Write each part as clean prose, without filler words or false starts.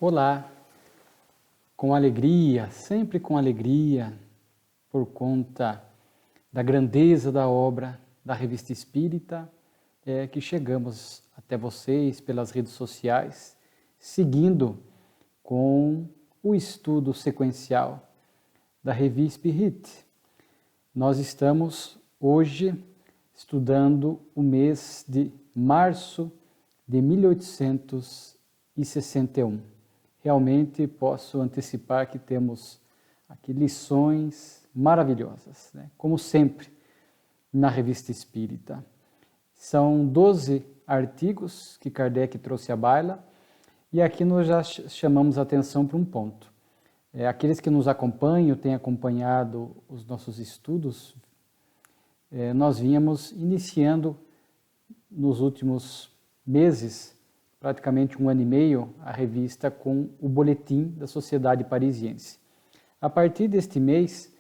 Olá, com alegria, sempre com alegria, por conta da grandeza da obra da Revista Espírita, que chegamos até vocês pelas redes sociais, seguindo com o estudo sequencial da Revista Espírita. Nós estamos hoje estudando o mês de março de 1861. Realmente posso antecipar que temos aqui lições maravilhosas, né? Como sempre na Revista Espírita. São 12 artigos que Kardec trouxe à baila e aqui nós já chamamos a atenção para um ponto. Aqueles que nos acompanham, têm acompanhado os nossos estudos, nós vínhamos iniciando nos últimos meses, praticamente 1 ano e meio, a revista com o boletim da Sociedade Parisiense. A partir deste mês,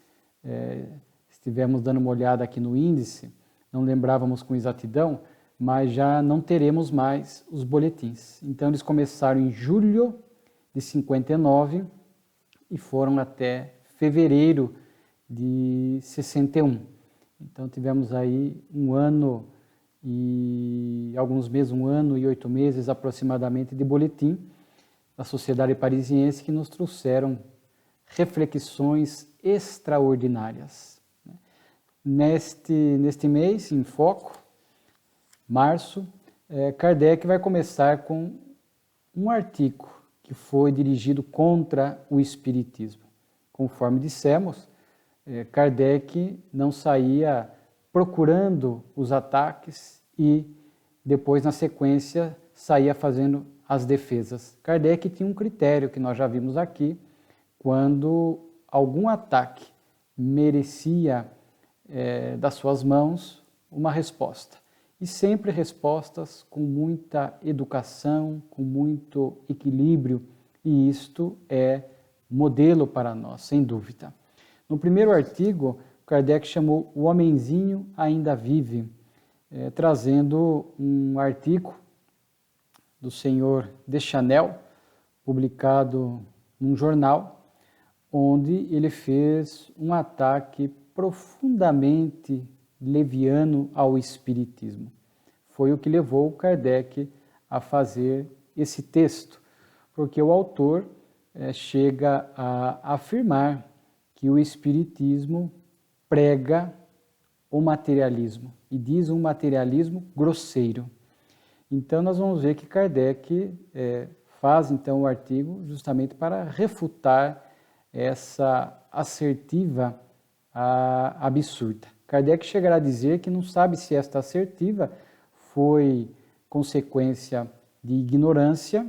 estivemos dando uma olhada aqui no índice, não lembrávamos com exatidão, mas já não teremos mais os boletins. Então eles começaram em julho de 59 e foram até fevereiro de 61. Então tivemos aí 1 ano e alguns meses, 1 ano e 8 meses aproximadamente de boletim da Sociedade Parisiense que nos trouxeram reflexões extraordinárias. Neste mês, em foco, março, Kardec vai começar com um artigo que foi dirigido contra o Espiritismo. Conforme dissemos, Kardec não saía procurando os ataques e depois, na sequência, saía fazendo as defesas. Kardec tinha um critério que nós já vimos aqui, quando algum ataque merecia das suas mãos uma resposta. E sempre respostas com muita educação, com muito equilíbrio, e isto é modelo para nós, sem dúvida. No primeiro artigo, Kardec chamou O Homenzinho Ainda Vive, trazendo um artigo do senhor Deschanel, publicado num jornal, onde ele fez um ataque profundamente leviano ao Espiritismo. Foi o que levou Kardec a fazer esse texto, porque o autor chega a afirmar que o Espiritismo prega o materialismo, e diz um materialismo grosseiro. Então nós vamos ver que Kardec faz então o artigo justamente para refutar essa assertiva absurda. Kardec chegará a dizer que não sabe se esta assertiva foi consequência de ignorância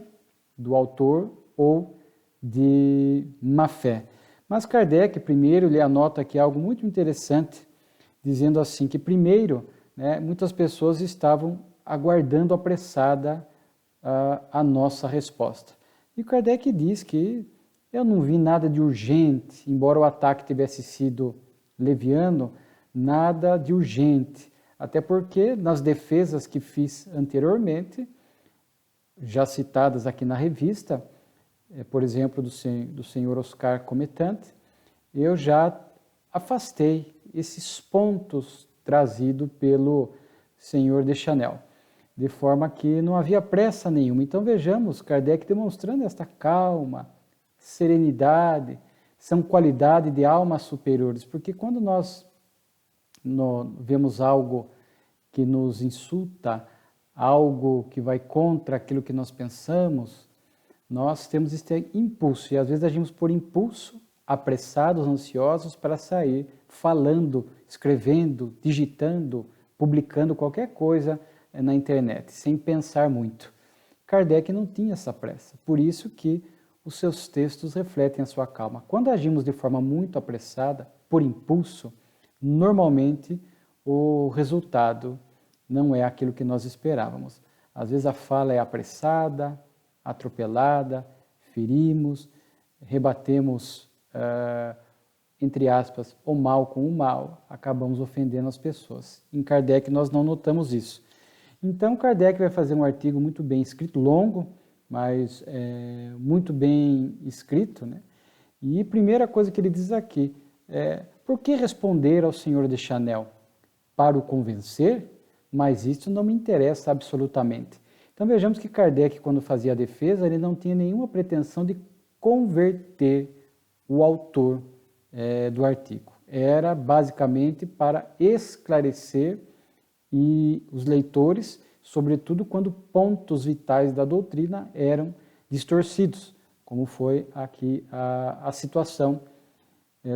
do autor ou de má fé. Mas Kardec, primeiro, ele anota aqui algo muito interessante, dizendo assim que, primeiro, muitas pessoas estavam aguardando apressada a nossa resposta. E Kardec diz que eu não vi nada de urgente, embora o ataque tivesse sido leviano, nada de urgente, até porque nas defesas que fiz anteriormente, já citadas aqui na revista, por exemplo, do senhor Oscar Cometante, eu já afastei esses pontos trazidos pelo senhor Deschanel, de forma que não havia pressa nenhuma. Então vejamos Kardec demonstrando esta calma, serenidade, são qualidade de almas superiores, porque quando nós vemos algo que nos insulta, algo que vai contra aquilo que nós pensamos, nós temos este impulso, e às vezes agimos por impulso, apressados, ansiosos para sair falando, escrevendo, digitando, publicando qualquer coisa na internet, sem pensar muito. Kardec não tinha essa pressa, por isso que os seus textos refletem a sua calma. Quando agimos de forma muito apressada, por impulso, normalmente o resultado não é aquilo que nós esperávamos. Às vezes a fala é apressada, atropelada, ferimos, rebatemos, entre aspas, o mal com o mal, acabamos ofendendo as pessoas. Em Kardec nós não notamos isso. Então Kardec vai fazer um artigo muito bem escrito, longo, mas muito bem escrito, né? E a primeira coisa que ele diz aqui é: por que responder ao senhor de Chanel? Para o convencer? Mas isso não me interessa absolutamente. Então vejamos que Kardec, quando fazia a defesa, ele não tinha nenhuma pretensão de converter o autor do artigo. Era basicamente para esclarecer os leitores, sobretudo quando pontos vitais da doutrina eram distorcidos, como foi aqui a situação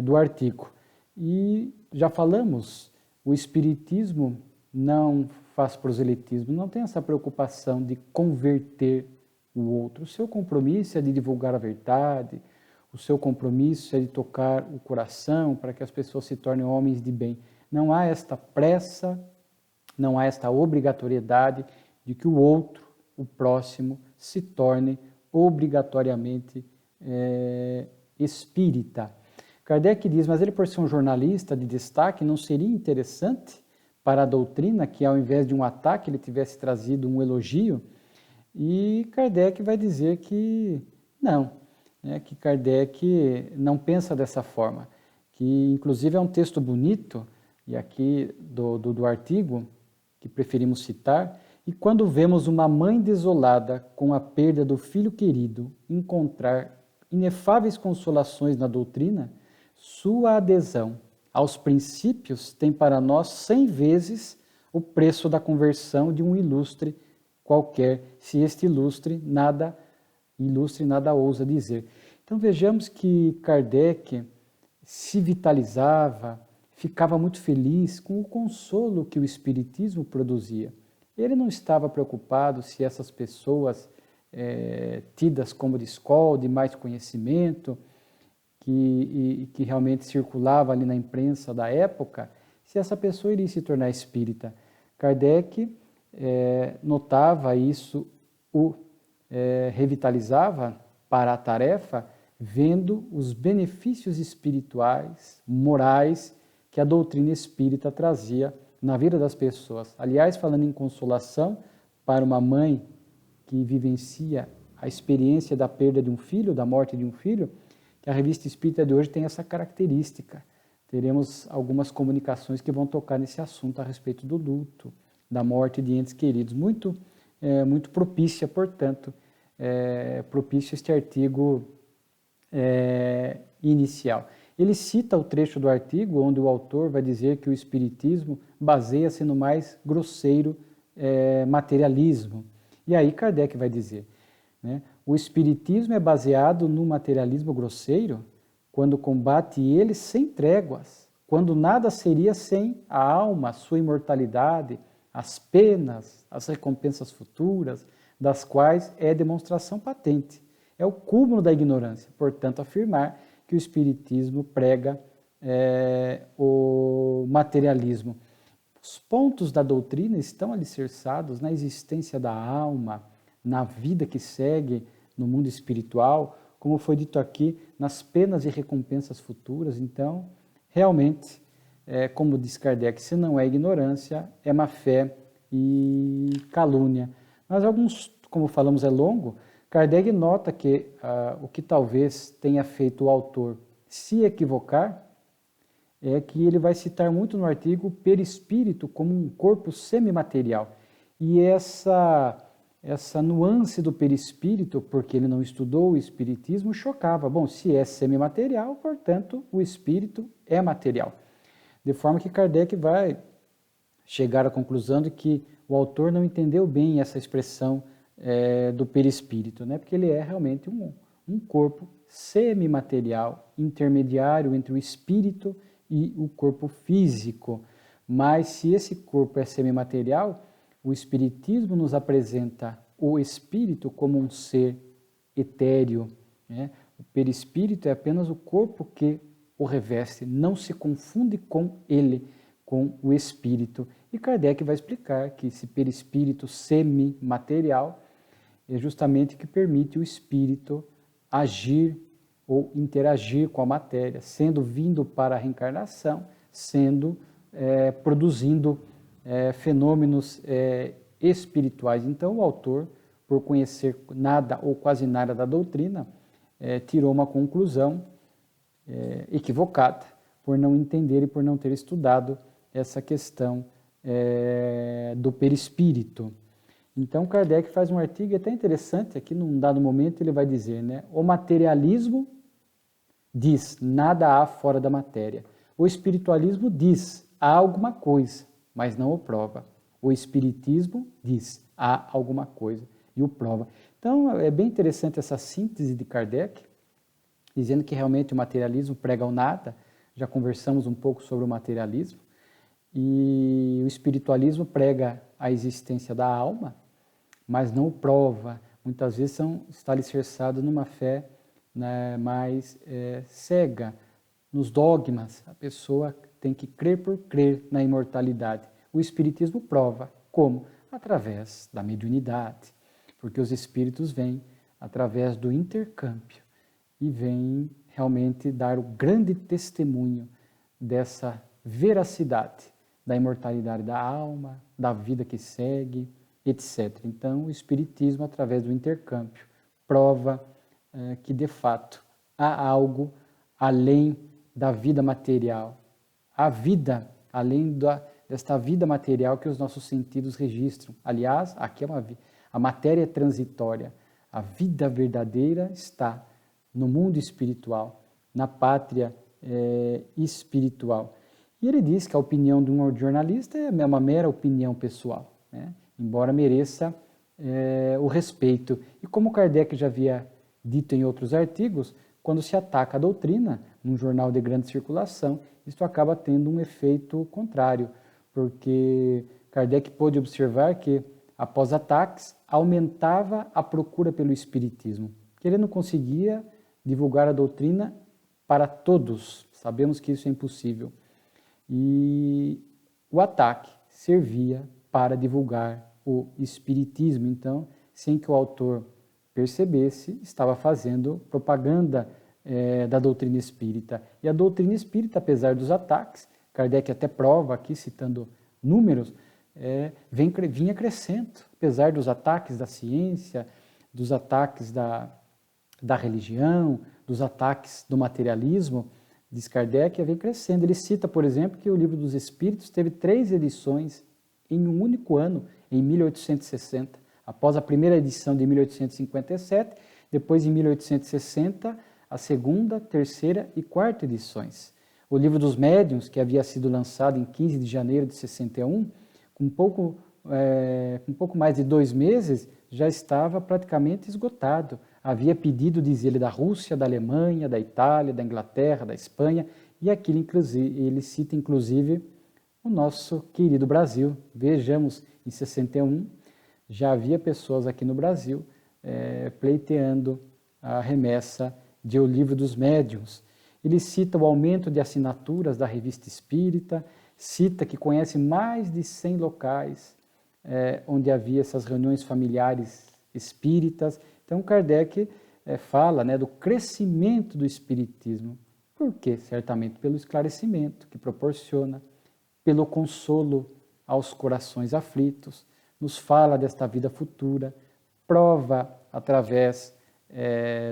do artigo. E já falamos, o Espiritismo não faz proselitismo, não tem essa preocupação de converter o outro. O seu compromisso é de divulgar a verdade, o seu compromisso é de tocar o coração para que as pessoas se tornem homens de bem. Não há esta pressa, não há esta obrigatoriedade de que o outro, o próximo, se torne obrigatoriamente espírita. Kardec diz, mas ele, por ser um jornalista de destaque, não seria interessante para a doutrina que, ao invés de um ataque, ele tivesse trazido um elogio? E Kardec vai dizer que não, né, que Kardec não pensa dessa forma, que inclusive é um texto bonito, e aqui do artigo, que preferimos citar: e quando vemos uma mãe desolada com a perda do filho querido encontrar inefáveis consolações na doutrina, sua adesão aos princípios tem para nós 100 vezes o preço da conversão de um ilustre qualquer, se este ilustre nada ousa dizer. Então vejamos que Kardec se vitalizava, ficava muito feliz com o consolo que o Espiritismo produzia. Ele não estava preocupado se essas pessoas tidas como de escola, de mais conhecimento, que realmente circulava ali na imprensa da época, se essa pessoa iria se tornar espírita. Kardec notava isso, revitalizava para a tarefa, vendo os benefícios espirituais, morais, que a doutrina espírita trazia na vida das pessoas. Aliás, falando em consolação, para uma mãe que vivencia a experiência da perda de um filho, da morte de um filho, que a Revista Espírita de hoje tem essa característica. Teremos algumas comunicações que vão tocar nesse assunto a respeito do luto, da morte de entes queridos. Muito propícia, portanto, propício este artigo inicial. Ele cita o trecho do artigo onde o autor vai dizer que o Espiritismo baseia-se no mais grosseiro materialismo. E aí Kardec vai dizer, né, o Espiritismo é baseado no materialismo grosseiro quando combate ele sem tréguas, quando nada seria sem a alma, sua imortalidade, as penas, as recompensas futuras, das quais é demonstração patente. É o cúmulo da ignorância, portanto, afirmar que o Espiritismo prega o materialismo. Os pontos da doutrina estão alicerçados na existência da alma, na vida que segue no mundo espiritual, como foi dito aqui, nas penas e recompensas futuras. Então, realmente, como diz Kardec, se não é ignorância, é má fé e calúnia. Mas alguns, como falamos, é longo. Kardec nota que o que talvez tenha feito o autor se equivocar é que ele vai citar muito no artigo o perispírito como um corpo semimaterial. E essa nuance do perispírito, porque ele não estudou o espiritismo, chocava. Bom, se é semimaterial, portanto, o espírito é material. De forma que Kardec vai chegar à conclusão de que o autor não entendeu bem essa expressão do perispírito, né? Porque ele é realmente um corpo semimaterial, intermediário entre o espírito e o corpo físico. Mas se esse corpo é semimaterial, o Espiritismo nos apresenta o espírito como um ser etéreo, né? O perispírito é apenas o corpo que o reveste, não se confunde com ele, com o espírito. E Kardec vai explicar que esse perispírito semimaterial é justamente o que permite o espírito agir ou interagir com a matéria, sendo vindo para a reencarnação, produzindo fenômenos espirituais. Então, o autor por conhecer nada ou quase nada da doutrina, tirou uma conclusão equivocada, por não entender e por não ter estudado essa questão do perispírito. Então, Kardec faz um artigo até interessante, aqui num dado momento ele vai dizer, né, o materialismo diz, nada há fora da matéria. O espiritualismo diz, há alguma coisa, mas não o prova. O espiritismo diz, há alguma coisa e o prova. Então, é bem interessante essa síntese de Kardec, dizendo que realmente o materialismo prega o nada, já conversamos um pouco sobre o materialismo, e o espiritualismo prega a existência da alma, mas não o prova. Muitas vezes está alicerçado numa fé, né, mais cega, nos dogmas. A pessoa tem que crer por crer na imortalidade. O espiritismo prova. Como? Através da mediunidade, porque os espíritos vêm através do intercâmbio e vêm realmente dar o grande testemunho dessa veracidade da imortalidade da alma, da vida que segue, etc. Então, o espiritismo, através do intercâmbio, prova que, de fato, há algo além da vida material. Há vida além desta vida material que os nossos sentidos registram. Aliás, aqui a matéria é transitória. A vida verdadeira está no mundo espiritual, na pátria espiritual. E ele diz que a opinião de um jornalista é uma mera opinião pessoal, né? Embora mereça o respeito. E como Kardec já havia dito em outros artigos, quando se ataca a doutrina num jornal de grande circulação, isso acaba tendo um efeito contrário, porque Kardec pôde observar que, após ataques, aumentava a procura pelo espiritismo, que ele não conseguia divulgar a doutrina para todos, sabemos que isso é impossível. E o ataque servia para divulgar o espiritismo. Então, sem que o autor percebesse, estava fazendo propaganda da doutrina espírita. E a doutrina espírita, apesar dos ataques, Kardec até prova aqui, citando números, vinha crescendo, apesar dos ataques da ciência, dos ataques da religião, dos ataques do materialismo, diz Kardec, vem crescendo. Ele cita, por exemplo, que o Livro dos Espíritos teve 3 edições em um único ano, em 1860. Após a primeira edição de 1857, depois em 1860, a segunda, terceira e quarta edições. O Livro dos Médiuns, que havia sido lançado em 15 de janeiro de 61, com pouco mais de 2 meses, já estava praticamente esgotado. Havia pedido, diz ele, da Rússia, da Alemanha, da Itália, da Inglaterra, da Espanha, e aqui ele cita inclusive o nosso querido Brasil. Vejamos, em 61, já havia pessoas aqui no Brasil pleiteando a remessa de O Livro dos Médiuns. Ele cita o aumento de assinaturas da Revista Espírita, cita que conhece mais de 100 locais onde havia essas reuniões familiares espíritas. Então, Kardec fala, né, do crescimento do espiritismo. Por quê? Certamente pelo esclarecimento que proporciona, pelo consolo aos corações aflitos, nos fala desta vida futura, prova através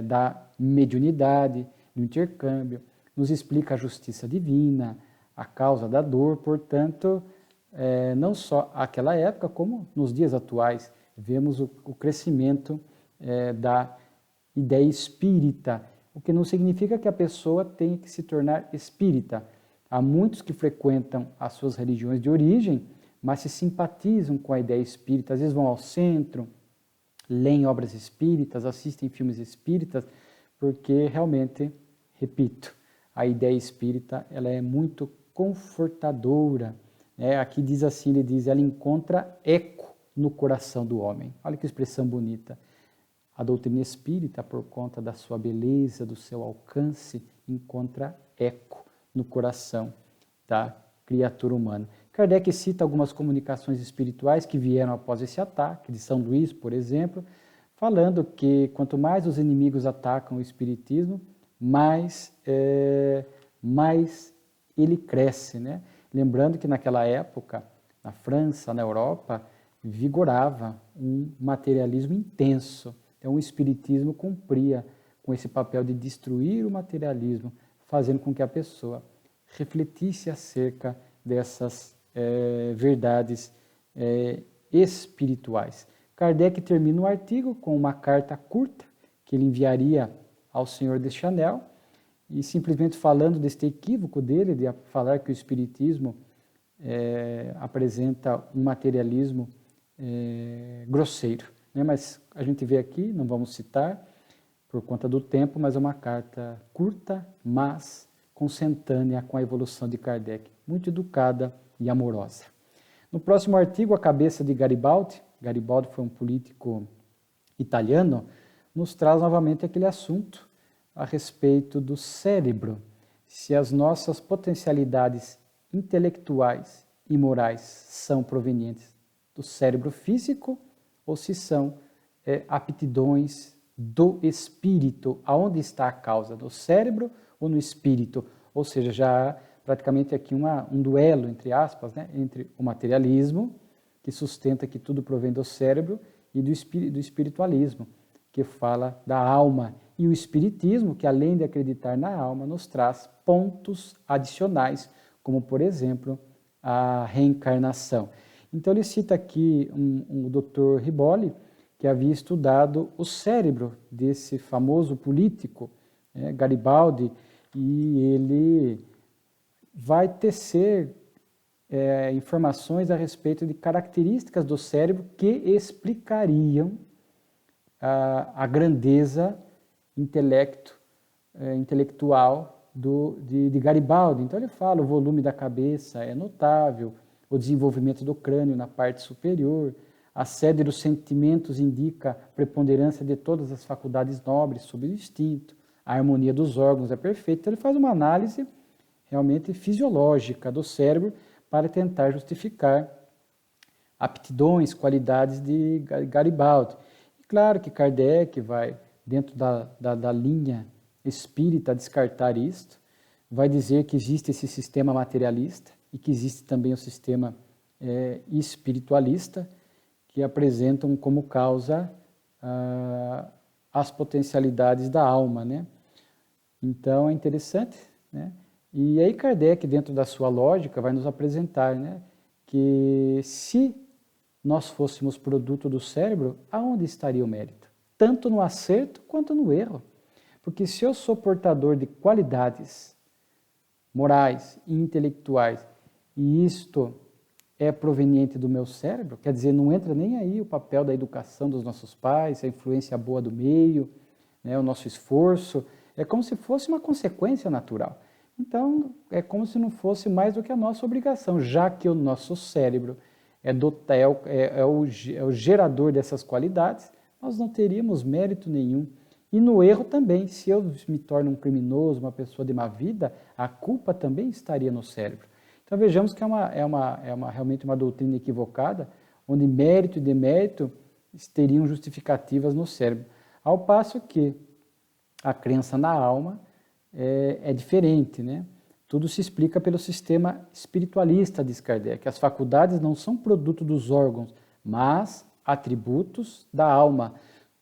da mediunidade, do intercâmbio, nos explica a justiça divina, a causa da dor. Portanto, não só naquela época, como nos dias atuais, vemos o crescimento da ideia espírita, o que não significa que a pessoa tenha que se tornar espírita. Há muitos que frequentam as suas religiões de origem, mas se simpatizam com a ideia espírita, às vezes vão ao centro, leem obras espíritas, assistem filmes espíritas, porque realmente, repito, a ideia espírita ela é muito confortadora. Aqui diz assim, ele diz, ela encontra eco no coração do homem. Olha que expressão bonita. A doutrina espírita, por conta da sua beleza, do seu alcance, encontra eco no coração da criatura humana. Kardec cita algumas comunicações espirituais que vieram após esse ataque, de São Luís, por exemplo, falando que quanto mais os inimigos atacam o espiritismo, mais ele cresce, né? Lembrando que naquela época, na França, na Europa, vigorava um materialismo intenso. Então o espiritismo cumpria com esse papel de destruir o materialismo, fazendo com que a pessoa refletisse acerca dessas verdades espirituais. Kardec termina o artigo com uma carta curta que ele enviaria ao senhor de Chanel, e simplesmente falando deste equívoco dele, de falar que o espiritismo apresenta um materialismo grosseiro. Né? Mas a gente vê aqui, não vamos citar por conta do tempo, mas é uma carta curta, mas consentânea com a evolução de Kardec, muito educada e amorosa. No próximo artigo, a cabeça de Garibaldi, Garibaldi foi um político italiano, nos traz novamente aquele assunto a respeito do cérebro, se as nossas potencialidades intelectuais e morais são provenientes do cérebro físico ou se são aptidões do espírito. Aonde está a causa? No cérebro ou no espírito? Ou seja, já há praticamente aqui um duelo, entre aspas, né, entre o materialismo, que sustenta que tudo provém do cérebro, e do espiritualismo, que fala da alma. E o espiritismo, que além de acreditar na alma, nos traz pontos adicionais, como, por exemplo, a reencarnação. Então ele cita aqui um Dr. Riboli, que havia estudado o cérebro desse famoso político, Garibaldi, e ele vai tecer informações a respeito de características do cérebro que explicariam a grandeza intelectual de Garibaldi. Então ele fala, o volume da cabeça é notável, o desenvolvimento do crânio na parte superior, a sede dos sentimentos indica a preponderância de todas as faculdades nobres sobre o instinto, a harmonia dos órgãos é perfeita. Então ele faz uma análise realmente fisiológica do cérebro para tentar justificar aptidões, qualidades de Garibaldi. E claro que Kardec vai, dentro da linha espírita, descartar isto, vai dizer que existe esse sistema materialista e que existe também o sistema espiritualista, que apresentam como causa as potencialidades da alma, né? Então é interessante, né? E aí Kardec, dentro da sua lógica, vai nos apresentar, né, que se nós fôssemos produto do cérebro, aonde estaria o mérito? Tanto no acerto quanto no erro. Porque se eu sou portador de qualidades morais e intelectuais, e isto é proveniente do meu cérebro, quer dizer, não entra nem aí o papel da educação dos nossos pais, a influência boa do meio, né, o nosso esforço, é como se fosse uma consequência natural. Então, é como se não fosse mais do que a nossa obrigação, já que o nosso cérebro é o gerador dessas qualidades, nós não teríamos mérito nenhum. E no erro também, se eu me torno um criminoso, uma pessoa de má vida, a culpa também estaria no cérebro. Então vejamos que realmente uma doutrina equivocada, onde mérito e demérito teriam justificativas no cérebro. Ao passo que a crença na alma é diferente, né? Tudo se explica pelo sistema espiritualista, diz Kardec. As faculdades não são produto dos órgãos, mas atributos da alma,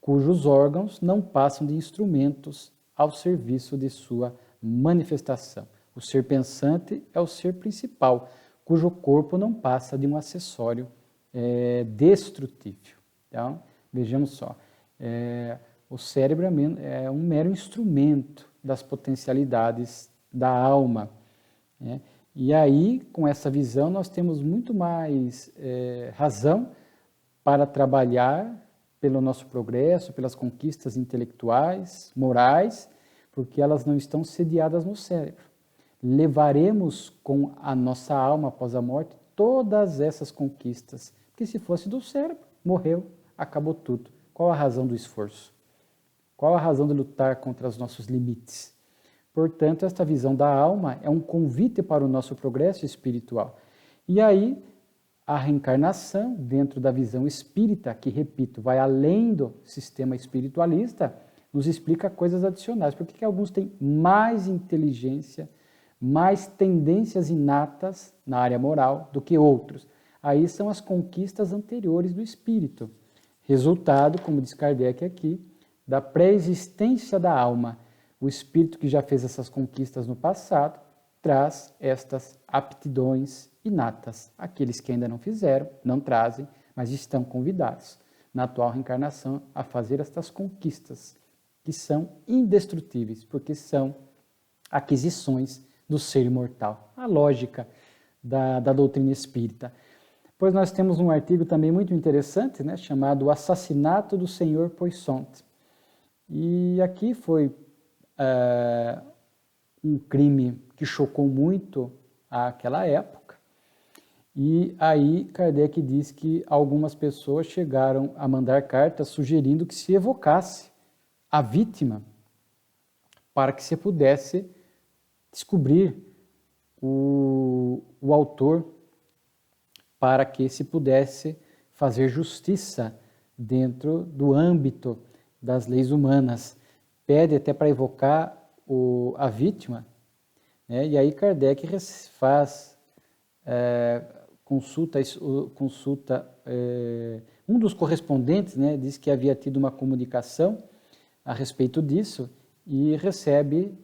cujos órgãos não passam de instrumentos ao serviço de sua manifestação. O ser pensante é o ser principal, cujo corpo não passa de um acessório destrutível. Então, vejamos só, o cérebro é um mero instrumento das potencialidades da alma, né? E aí, com essa visão, nós temos muito mais razão para trabalhar pelo nosso progresso, pelas conquistas intelectuais, morais, porque elas não estão sediadas no cérebro. Levaremos com a nossa alma após a morte todas essas conquistas, porque se fosse do cérebro, morreu, acabou tudo. Qual a razão do esforço? Qual a razão de lutar contra os nossos limites? Portanto, esta visão da alma é um convite para o nosso progresso espiritual. E aí, a reencarnação, dentro da visão espírita, que, repito, vai além do sistema espiritualista, nos explica coisas adicionais. Por que alguns têm mais inteligência, mais tendências inatas na área moral do que outros? Aí são as conquistas anteriores do espírito. Resultado, como diz Kardec aqui, da pré-existência da alma. O espírito que já fez essas conquistas no passado traz estas aptidões inatas. Aqueles que ainda não fizeram, não trazem, mas estão convidados na atual reencarnação a fazer estas conquistas, que são indestrutíveis, porque são aquisições do ser imortal. A lógica da doutrina espírita. Pois nós temos um artigo também muito interessante, né, chamado O Assassinato do Senhor Poissonte. E aqui foi um crime que chocou muito àquela época. E aí Kardec diz que algumas pessoas chegaram a mandar cartas sugerindo que se evocasse a vítima para que se pudesse descobrir o autor, para que se pudesse fazer justiça dentro do âmbito das leis humanas. Pede até para evocar a vítima, né? E aí Kardec faz, consulta um dos correspondentes, né, diz que havia tido uma comunicação a respeito disso e recebe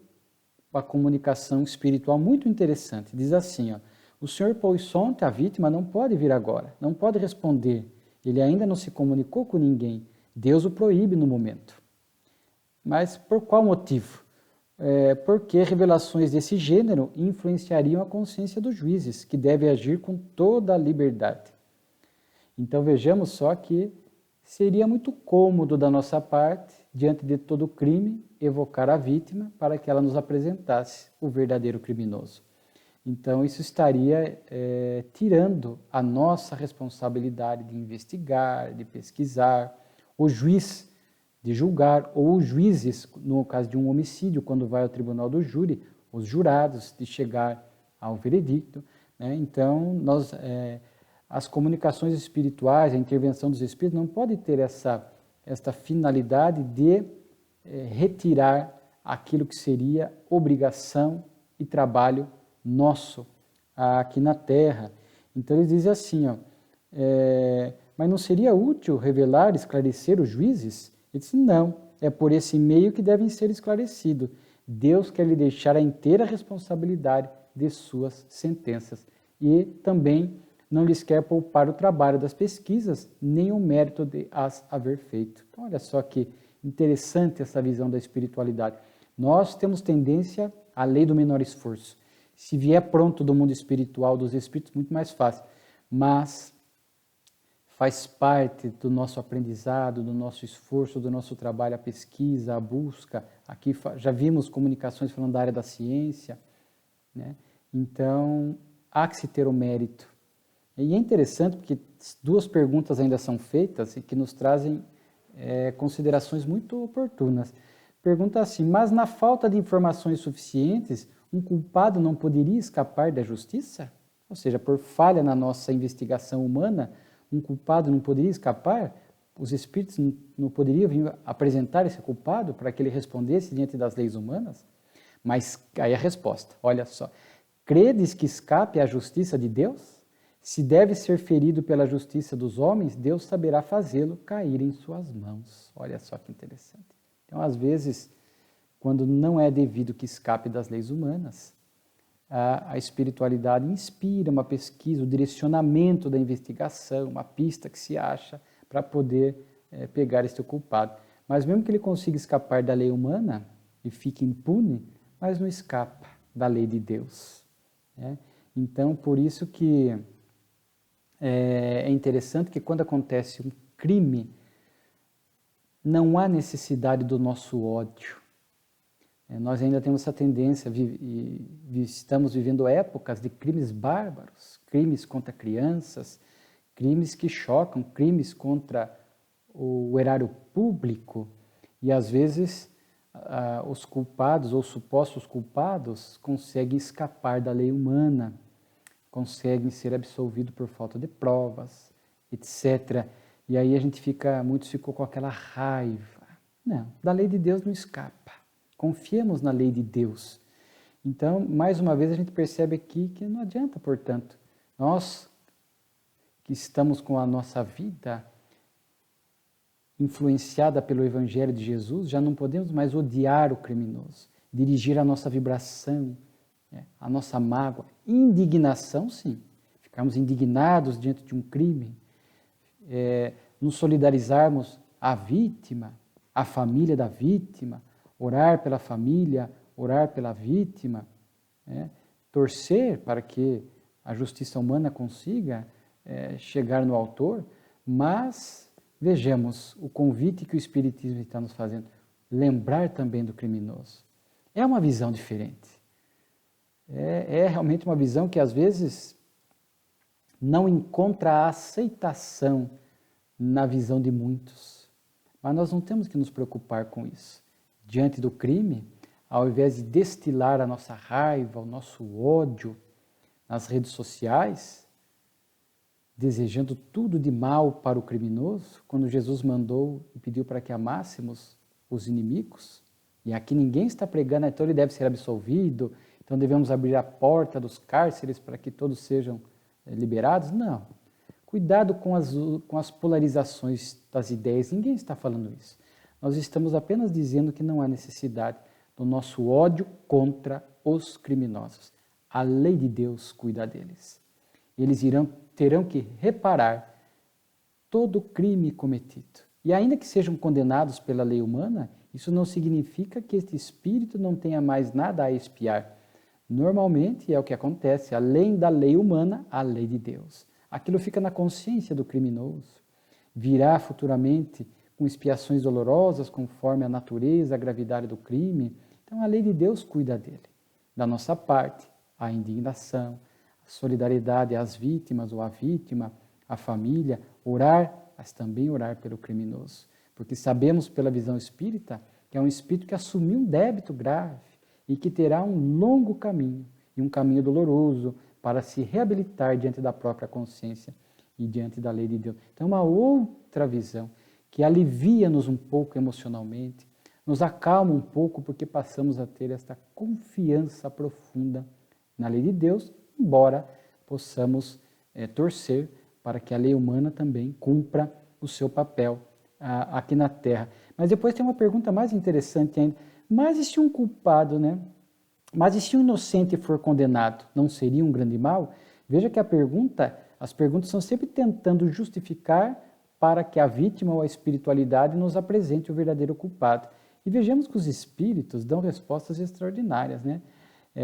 uma comunicação espiritual muito interessante. Diz assim, ó, o senhor Poissonte, a vítima, não pode vir agora, não pode responder. Ele ainda não se comunicou com ninguém. Deus o proíbe no momento. Mas por qual motivo? Porque revelações desse gênero influenciariam a consciência dos juízes, que devem agir com toda a liberdade. Então vejamos só que seria muito cômodo da nossa parte, diante de todo o crime, evocar a vítima para que ela nos apresentasse o verdadeiro criminoso. Então isso estaria tirando a nossa responsabilidade de investigar, de pesquisar, o juiz de julgar, ou os juízes, no caso de um homicídio, quando vai ao tribunal do júri, os jurados de chegar ao veredicto, né? Então, as comunicações espirituais, a intervenção dos espíritos não pode ter esta finalidade de retirar aquilo que seria obrigação e trabalho nosso aqui na Terra. Então, eles dizem assim, ó, mas não seria útil revelar, esclarecer os juízes? Ele disse, não, é por esse meio que devem ser esclarecidos. Deus quer lhe deixar a inteira responsabilidade de suas sentenças. E também não lhes quer poupar o trabalho das pesquisas, nem o mérito de as haver feito. Então, olha só que interessante essa visão da espiritualidade. Nós temos tendência à lei do menor esforço. Se vier pronto do mundo espiritual, dos espíritos, muito mais fácil. Mas faz parte do nosso aprendizado, do nosso esforço, do nosso trabalho, a pesquisa, a busca. Aqui já vimos comunicações falando da área da ciência, né? Então, há que se ter o mérito. E é interessante porque duas perguntas ainda são feitas e que nos trazem considerações muito oportunas. Pergunta assim, mas na falta de informações suficientes, um culpado não poderia escapar da justiça? Ou seja, por falha na nossa investigação humana, um culpado não poderia escapar? Os espíritos não poderiam vir apresentar esse culpado para que ele respondesse diante das leis humanas? Mas aí a resposta, olha só. Credes que escape à justiça de Deus? Se deve ser ferido pela justiça dos homens, Deus saberá fazê-lo cair em suas mãos. Olha só que interessante. Então, às vezes, quando não é devido que escape das leis humanas, a espiritualidade inspira uma pesquisa, o direcionamento da investigação, uma pista que se acha para poder pegar este culpado. Mas mesmo que ele consiga escapar da lei humana e fique impune, mas não escapa da lei de Deus, né? Então, por isso que é interessante que quando acontece um crime, não há necessidade do nosso ódio. Nós ainda temos essa tendência, estamos vivendo épocas de crimes bárbaros, crimes contra crianças, crimes que chocam, crimes contra o erário público, e às vezes os culpados ou supostos culpados conseguem escapar da lei humana, conseguem ser absolvidos por falta de provas, etc. E aí muitos ficam com aquela raiva. Não, da lei de Deus não escapa. Confiemos na lei de Deus. Então, mais uma vez, a gente percebe aqui que não adianta, portanto, nós que estamos com a nossa vida influenciada pelo Evangelho de Jesus, já não podemos mais odiar o criminoso, dirigir a nossa vibração, a nossa mágoa, indignação, sim, ficarmos indignados diante de um crime, nos solidarizarmos à vítima, à família da vítima, orar pela família, orar pela vítima, torcer para que a justiça humana consiga chegar no autor, mas vejamos o convite que o Espiritismo está nos fazendo, lembrar também do criminoso. É uma visão diferente. É realmente uma visão que às vezes não encontra a aceitação na visão de muitos. Mas nós não temos que nos preocupar com isso. Diante do crime, ao invés de destilar a nossa raiva, o nosso ódio nas redes sociais, desejando tudo de mal para o criminoso, quando Jesus mandou e pediu para que amássemos os inimigos, e aqui ninguém está pregando, então ele deve ser absolvido, então devemos abrir a porta dos cárceres para que todos sejam liberados? Não. Cuidado com as polarizações das ideias, ninguém está falando isso. Nós estamos apenas dizendo que não há necessidade do nosso ódio contra os criminosos. A lei de Deus cuida deles. Eles terão que reparar todo crime cometido. E ainda que sejam condenados pela lei humana, isso não significa que este espírito não tenha mais nada a expiar. Normalmente é o que acontece, além da lei humana, a lei de Deus. Aquilo fica na consciência do criminoso. Virá futuramente com expiações dolorosas, conforme a natureza, a gravidade do crime. Então a lei de Deus cuida dele. Da nossa parte, a indignação, a solidariedade às vítimas ou à vítima, à família, orar, mas também orar pelo criminoso. Porque sabemos pela visão espírita que é um espírito que assumiu um débito grave e que terá um longo caminho, e um caminho doloroso, para se reabilitar diante da própria consciência e diante da lei de Deus. Então, uma outra visão que alivia-nos um pouco emocionalmente, nos acalma um pouco, porque passamos a ter esta confiança profunda na lei de Deus, embora possamos torcer para que a lei humana também cumpra o seu papel aqui na Terra. Mas depois tem uma pergunta mais interessante ainda. Mas e se um culpado, né? Mas e se um inocente for condenado, não seria um grande mal? Veja que as perguntas são sempre tentando justificar para que a vítima ou a espiritualidade nos apresente o verdadeiro culpado. E vejamos que os espíritos dão respostas extraordinárias, né?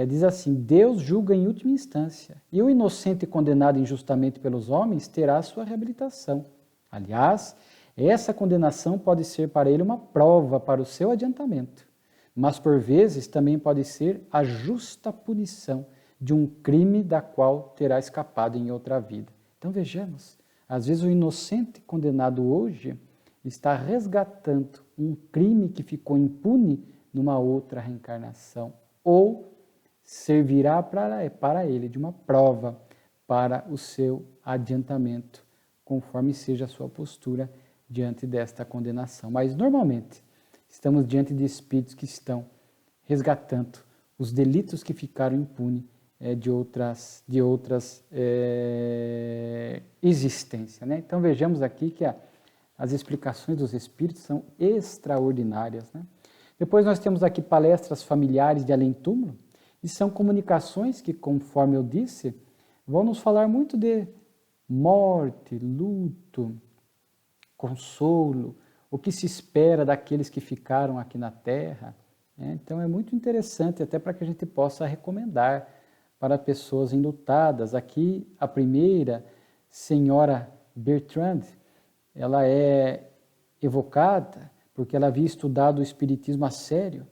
Diz assim, Deus julga em última instância, e o inocente condenado injustamente pelos homens terá sua reabilitação. Aliás, essa condenação pode ser para ele uma prova para o seu adiantamento, mas por vezes também pode ser a justa punição de um crime da qual terá escapado em outra vida. Então vejamos, às vezes o inocente condenado hoje está resgatando um crime que ficou impune numa outra reencarnação, ou servirá para ele de uma prova para o seu adiantamento, conforme seja a sua postura diante desta condenação. Mas normalmente estamos diante de espíritos que estão resgatando os delitos que ficaram impunes de outras existências, né? Então vejamos aqui que as explicações dos espíritos são extraordinárias, né? Depois nós temos aqui palestras familiares de além-túmulo, e são comunicações que, conforme eu disse, vão nos falar muito de morte, luto, consolo, o que se espera daqueles que ficaram aqui na Terra. Então é muito interessante, até para que a gente possa recomendar para pessoas enlutadas. Aqui a primeira, senhora Bertrand, ela é evocada porque ela havia estudado o Espiritismo a sério,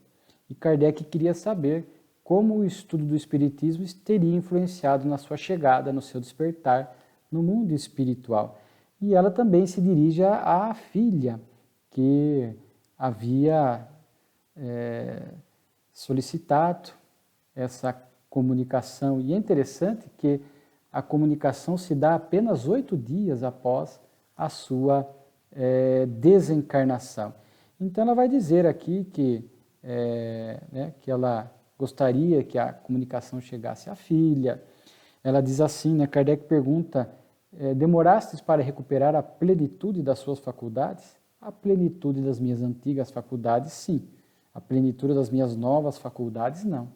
e Kardec queria saber como o estudo do Espiritismo teria influenciado na sua chegada, no seu despertar no mundo espiritual. E ela também se dirige à filha, que havia solicitado essa comunicação. E é interessante que a comunicação se dá apenas 8 dias após a sua desencarnação. Então ela vai dizer aqui que ela gostaria que a comunicação chegasse à filha. Ela diz assim, né, Kardec pergunta, demorastes para recuperar a plenitude das suas faculdades? A plenitude das minhas antigas faculdades, sim. A plenitude das minhas novas faculdades, não.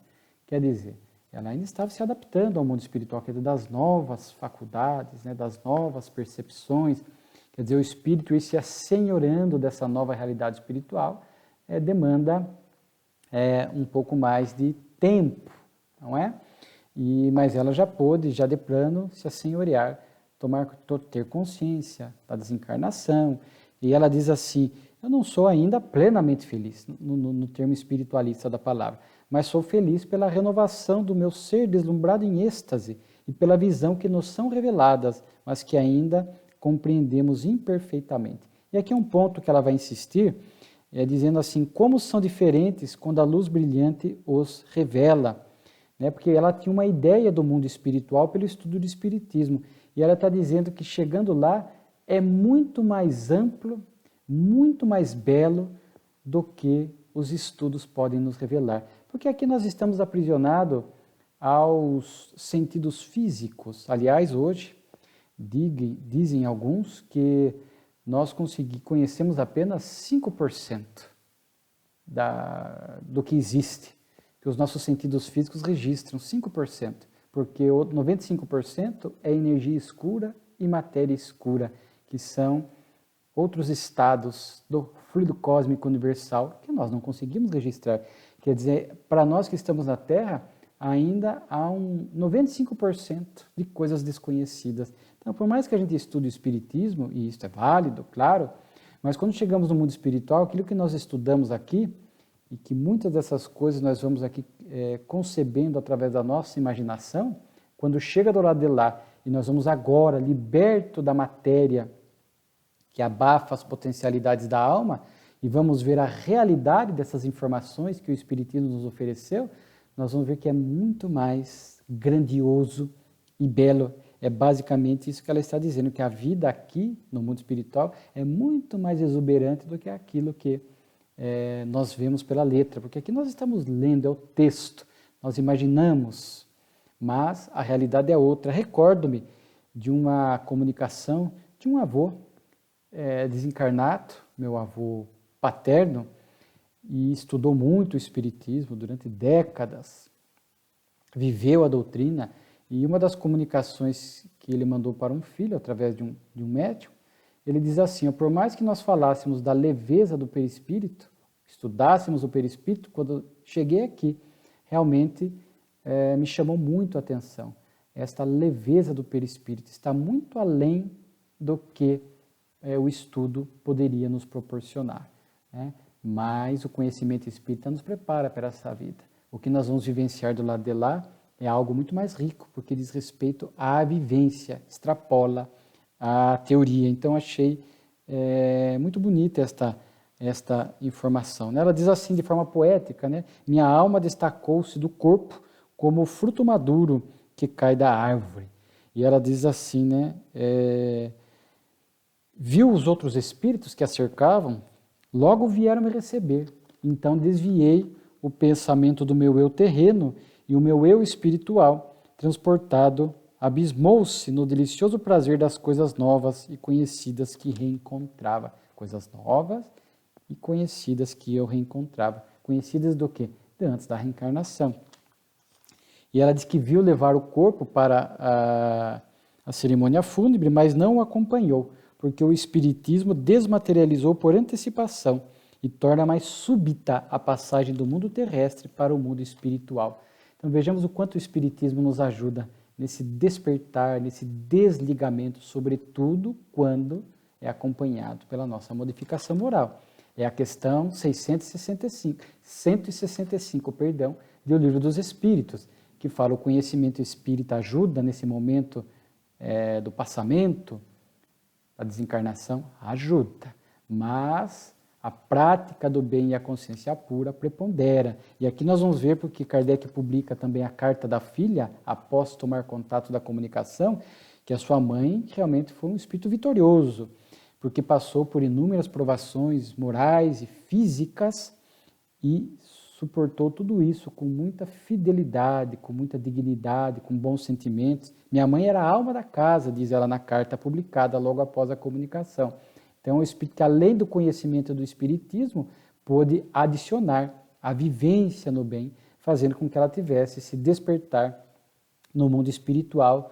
Quer dizer, ela ainda estava se adaptando ao mundo espiritual, quer dizer, das novas faculdades, né, das novas percepções. Quer dizer, o espírito ir se assenhorando dessa nova realidade espiritual demanda um pouco mais de tempo, não é? Mas ela já pôde, já de plano, se assenhorear, ter consciência da desencarnação. E ela diz assim, eu não sou ainda plenamente feliz, no termo espiritualista da palavra, mas sou feliz pela renovação do meu ser deslumbrado em êxtase e pela visão que nos são reveladas, mas que ainda compreendemos imperfeitamente. E aqui é um ponto que ela vai insistir, dizendo assim, como são diferentes quando a luz brilhante os revela, né? Porque ela tinha uma ideia do mundo espiritual pelo estudo do espiritismo, e ela está dizendo que chegando lá é muito mais amplo, muito mais belo do que os estudos podem nos revelar. Porque aqui nós estamos aprisionados aos sentidos físicos. Aliás, hoje, dizem alguns que nós conhecemos apenas 5% do que existe, que os nossos sentidos físicos registram, 5%, porque 95% é energia escura e matéria escura, que são outros estados do fluido cósmico universal que nós não conseguimos registrar. Quer dizer, para nós que estamos na Terra, ainda há 95% de coisas desconhecidas. Então, por mais que a gente estude o Espiritismo, e isso é válido, claro, mas quando chegamos no mundo espiritual, aquilo que nós estudamos aqui, e que muitas dessas coisas nós vamos aqui concebendo através da nossa imaginação, quando chega do lado de lá, e nós vamos agora, liberto da matéria que abafa as potencialidades da alma, e vamos ver a realidade dessas informações que o Espiritismo nos ofereceu, nós vamos ver que é muito mais grandioso e belo. É basicamente isso que ela está dizendo, que a vida aqui, no mundo espiritual, é muito mais exuberante do que aquilo que nós vemos pela letra, porque aqui nós estamos lendo, é o texto, nós imaginamos, mas a realidade é outra. Recordo-me de uma comunicação de um avô desencarnado, meu avô paterno, e estudou muito o Espiritismo durante décadas, viveu a doutrina, e uma das comunicações que ele mandou para um filho, através de um médium, ele diz assim, por mais que nós falássemos da leveza do perispírito, estudássemos o perispírito, quando cheguei aqui, realmente me chamou muito a atenção. Esta leveza do perispírito está muito além do que o estudo poderia nos proporcionar, né? Mas o conhecimento espírita nos prepara para essa vida. O que nós vamos vivenciar do lado de lá é algo muito mais rico, porque diz respeito à vivência, extrapola a teoria. Então, achei muito bonita esta informação, né? Ela diz assim, de forma poética, né? Minha alma destacou-se do corpo como o fruto maduro que cai da árvore. E ela diz assim, né? Viu os outros espíritos que a cercavam, logo vieram me receber. Então desviei o pensamento do meu eu terreno e o meu eu espiritual, transportado, abismou-se no delicioso prazer das coisas novas e conhecidas que reencontrava. Coisas novas e conhecidas que eu reencontrava. Conhecidas do quê? De antes da reencarnação. E ela diz que viu levar o corpo para a cerimônia fúnebre, mas não o acompanhou, porque o Espiritismo desmaterializou por antecipação e torna mais súbita a passagem do mundo terrestre para o mundo espiritual. Então vejamos o quanto o Espiritismo nos ajuda nesse despertar, nesse desligamento, sobretudo quando é acompanhado pela nossa modificação moral. É a questão 165, do Livro dos Espíritos, que fala o conhecimento espírita ajuda nesse momento do passamento, a desencarnação ajuda, mas a prática do bem e a consciência pura prepondera. E aqui nós vamos ver, porque Kardec publica também a carta da filha, após tomar contato da comunicação, que a sua mãe realmente foi um espírito vitorioso, porque passou por inúmeras provações morais e físicas e suportou tudo isso com muita fidelidade, com muita dignidade, com bons sentimentos. Minha mãe era a alma da casa, diz ela na carta publicada logo após a comunicação. Então, o espírito, além do conhecimento do espiritismo, pôde adicionar a vivência no bem, fazendo com que ela tivesse esse despertar no mundo espiritual,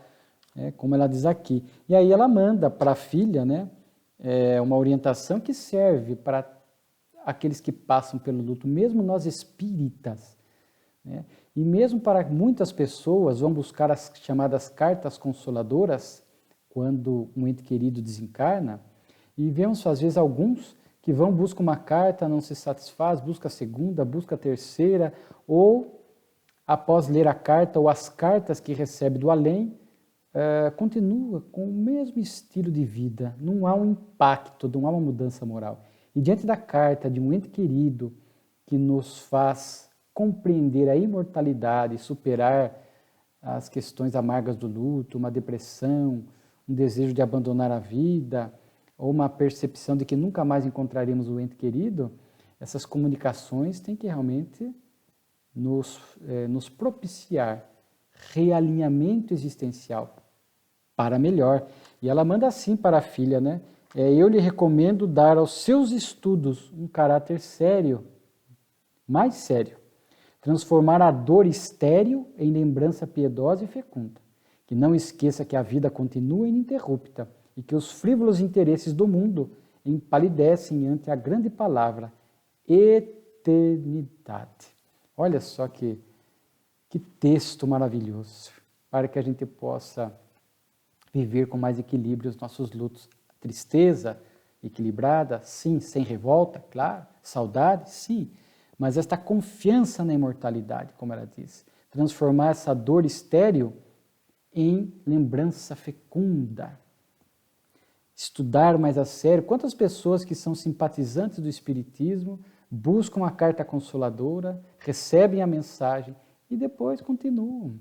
como ela diz aqui. E aí ela manda para a filha, né, uma orientação que serve para aqueles que passam pelo luto, mesmo nós espíritas, né? E mesmo para muitas pessoas vão buscar as chamadas cartas consoladoras, quando um ente querido desencarna, e vemos às vezes alguns que vão, buscam uma carta, não se satisfaz, busca a segunda, busca a terceira, ou após ler a carta ou as cartas que recebe do além, continua com o mesmo estilo de vida, não há um impacto, não há uma mudança moral. E diante da carta de um ente querido que nos faz compreender a imortalidade, superar as questões amargas do luto, uma depressão, um desejo de abandonar a vida, ou uma percepção de que nunca mais encontraremos o ente querido, essas comunicações têm que realmente nos propiciar realinhamento existencial para melhor. E ela manda assim para a filha, né? Eu lhe recomendo dar aos seus estudos um caráter sério, mais sério. Transformar a dor estéril em lembrança piedosa e fecunda. Que não esqueça que a vida continua ininterrupta e que os frívolos interesses do mundo empalidecem ante a grande palavra eternidade. Olha só que texto maravilhoso, para que a gente possa viver com mais equilíbrio os nossos lutos. Tristeza equilibrada, sim, sem revolta, claro. Saudade, sim. Mas esta confiança na imortalidade, como ela diz. Transformar essa dor estéril em lembrança fecunda. Estudar mais a sério. Quantas pessoas que são simpatizantes do Espiritismo buscam a carta consoladora, recebem a mensagem e depois continuam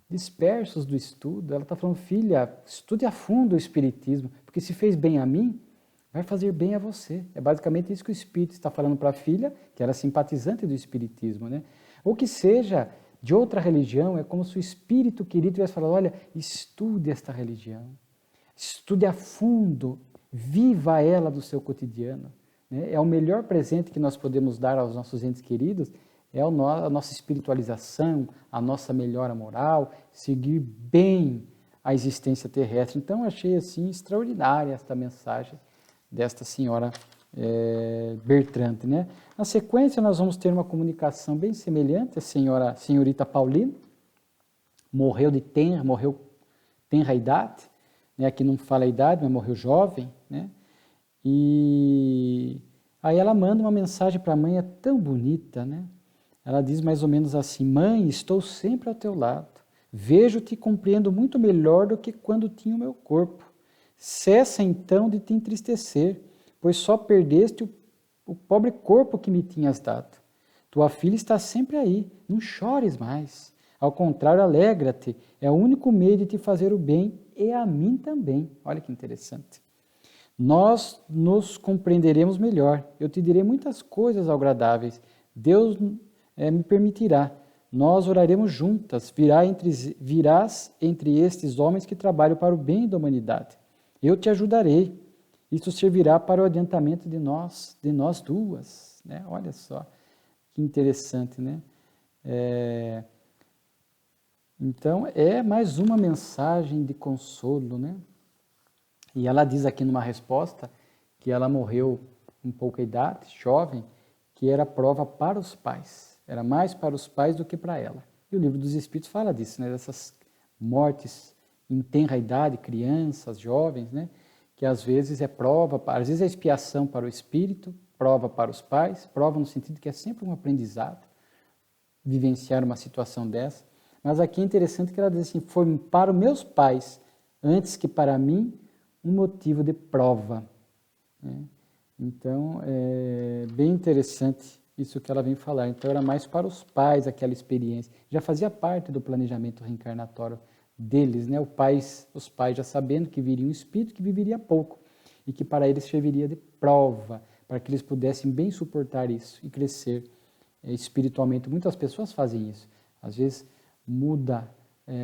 dispersos do estudo. Ela está falando, filha, estude a fundo o Espiritismo, porque se fez bem a mim, vai fazer bem a você. É basicamente isso que o Espírito está falando para a filha, que era simpatizante do Espiritismo, né? Ou que seja de outra religião, é como se o Espírito querido tivesse falado, olha, estude esta religião, estude a fundo, viva ela do seu cotidiano. Né? É o melhor presente que nós podemos dar aos nossos entes queridos, é a nossa espiritualização, a nossa melhora moral, seguir bem a existência terrestre. Então, achei assim extraordinária esta mensagem desta senhora Bertrand, né? Na sequência, nós vamos ter uma comunicação bem semelhante. A senhorita Paulina morreu tenra idade, né? Aqui não fala a idade, mas morreu jovem, né? E aí ela manda uma mensagem para a mãe, é tão bonita, né? Ela diz mais ou menos assim, mãe, estou sempre ao teu lado, vejo-te e compreendo muito melhor do que quando tinha o meu corpo. Cessa então de te entristecer, pois só perdeste o pobre corpo que me tinhas dado. Tua filha está sempre aí, não chores mais. Ao contrário, alegra-te, é o único meio de te fazer o bem e a mim também. Olha que interessante. Nós nos compreenderemos melhor, eu te direi muitas coisas agradáveis, Deus me permitirá. Nós oraremos juntas, virás entre estes homens que trabalham para o bem da humanidade. Eu te ajudarei. Isso servirá para o adiantamento de nós duas. Né? Olha só, que interessante, né? Então, é mais uma mensagem de consolo, né? E ela diz aqui numa resposta que ela morreu com pouca idade, jovem, que era prova para os pais. Era mais para os pais do que para ela. E o Livro dos Espíritos fala disso, né? Dessas mortes em tenra idade, crianças, jovens, né? Que às vezes é prova, às vezes é expiação para o espírito, prova para os pais, prova no sentido que é sempre um aprendizado, vivenciar uma situação dessa. Mas aqui é interessante que ela diz assim, foi para os meus pais, antes que para mim, um motivo de prova. Né? Então, é bem interessante isso que ela vem falar. Então, era mais para os pais aquela experiência. Já fazia parte do planejamento reencarnatório deles, né? Os pais já sabendo que viria um espírito que viveria pouco e que para eles serviria de prova, para que eles pudessem bem suportar isso e crescer espiritualmente. Muitas pessoas fazem isso. Às vezes muda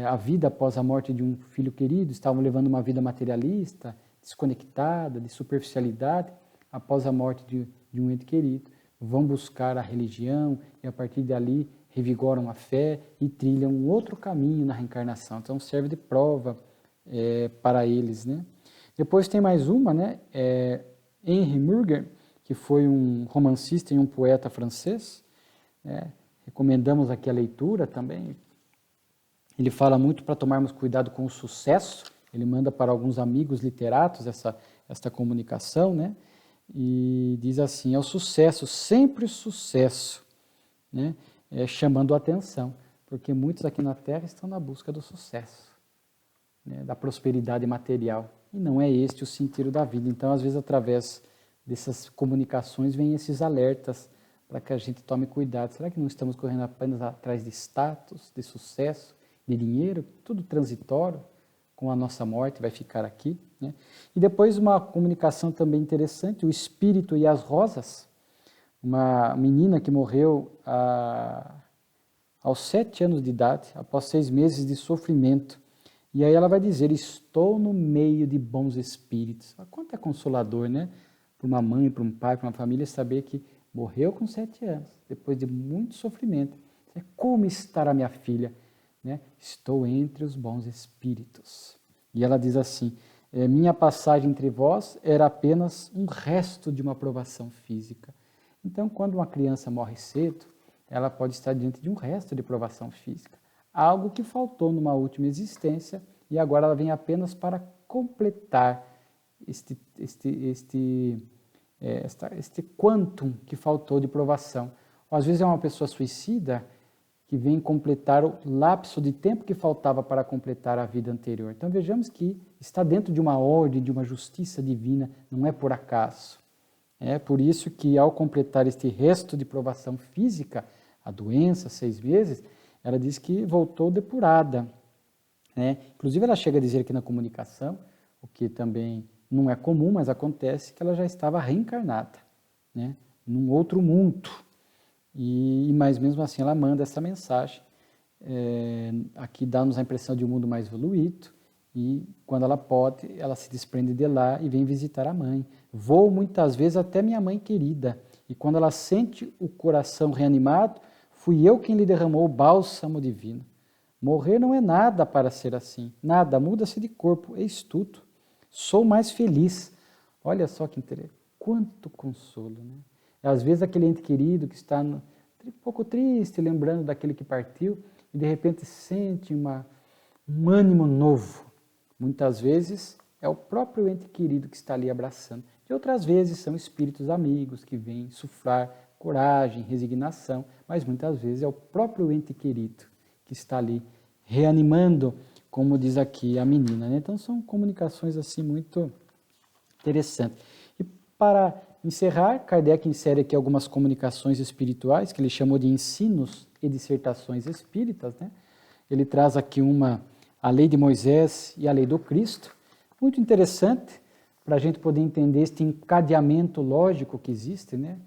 a vida após a morte de um filho querido, estavam levando uma vida materialista, desconectada, de superficialidade, após a morte de um ente querido, vão buscar a religião e a partir dali revigoram a fé e trilham um outro caminho na reencarnação. Então serve de prova para eles, né? Depois tem mais uma, né? Henri Murger, que foi um romancista e um poeta francês, né? Recomendamos aqui a leitura também. Ele fala muito para tomarmos cuidado com o sucesso. Ele manda para alguns amigos literatos esta comunicação, né? E diz assim: é o sucesso, sempre o sucesso, né? Chamando a atenção, porque muitos aqui na Terra estão na busca do sucesso, né? Da prosperidade material, e não é este o sentido da vida. Então, às vezes, através dessas comunicações, vêm esses alertas para que a gente tome cuidado. Será que não estamos correndo apenas atrás de status, de sucesso, de dinheiro, tudo transitório? Com a nossa morte vai ficar aqui, né? E depois uma comunicação também interessante, o Espírito e as Rosas, uma menina que morreu aos 7 anos de idade, após 6 meses de sofrimento. E aí ela vai dizer: estou no meio de bons espíritos. Quanto é consolador, né? Para uma mãe, para um pai, para uma família, saber que morreu com 7 anos, depois de muito sofrimento. Como estará minha filha? Né? Estou entre os bons espíritos. E ela diz assim: minha passagem entre vós era apenas um resto de uma provação física. Então, quando uma criança morre cedo, ela pode estar diante de um resto de provação física. Algo que faltou numa última existência e agora ela vem apenas para completar este quantum que faltou de provação. Ou, às vezes é uma pessoa suicida que vem completar o lapso de tempo que faltava para completar a vida anterior. Então vejamos que está dentro de uma ordem, de uma justiça divina, não é por acaso. É por isso que ao completar este resto de provação física, a doença, 6 meses, ela diz que voltou depurada, né? Inclusive ela chega a dizer aqui na comunicação, o que também não é comum, mas acontece, que ela já estava reencarnada, né? Num outro mundo. Mas mesmo assim ela manda essa mensagem, aqui dá-nos a impressão de um mundo mais evoluído, e quando ela pode, ela se desprende de lá e vem visitar a mãe. Vou muitas vezes até minha mãe querida, e quando ela sente o coração reanimado, fui eu quem lhe derramou o bálsamo divino. Morrer não é nada para ser assim, nada, muda-se de corpo, eis tudo. Sou mais feliz. Olha só que interessante, quanto consolo, né? Às vezes aquele ente querido que está um pouco triste, lembrando daquele que partiu, e de repente sente um ânimo novo. Muitas vezes é o próprio ente querido que está ali abraçando. E outras vezes são espíritos amigos que vêm sufrar coragem, resignação, mas muitas vezes é o próprio ente querido que está ali reanimando, como diz aqui a menina, né? Então são comunicações assim muito interessantes. E para encerrar, Kardec insere aqui algumas comunicações espirituais, que ele chamou de ensinos e dissertações espíritas, né? Ele traz aqui a lei de Moisés e a lei do Cristo, muito interessante para a gente poder entender este encadeamento lógico que existe, né?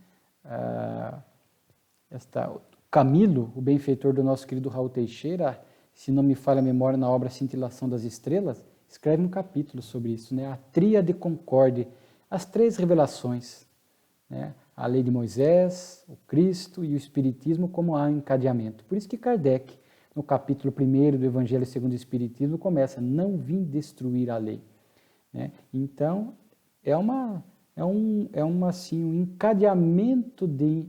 Camilo, o benfeitor do nosso querido Raul Teixeira, se não me falha a memória, na obra Cintilação das Estrelas, escreve um capítulo sobre isso, né? A tríade concorde, as 3 revelações, né? A lei de Moisés, o Cristo e o Espiritismo como há encadeamento. Por isso que Kardec, no capítulo 1 do Evangelho segundo o Espiritismo, começa: não vim destruir a lei, né? Então, assim, um encadeamento de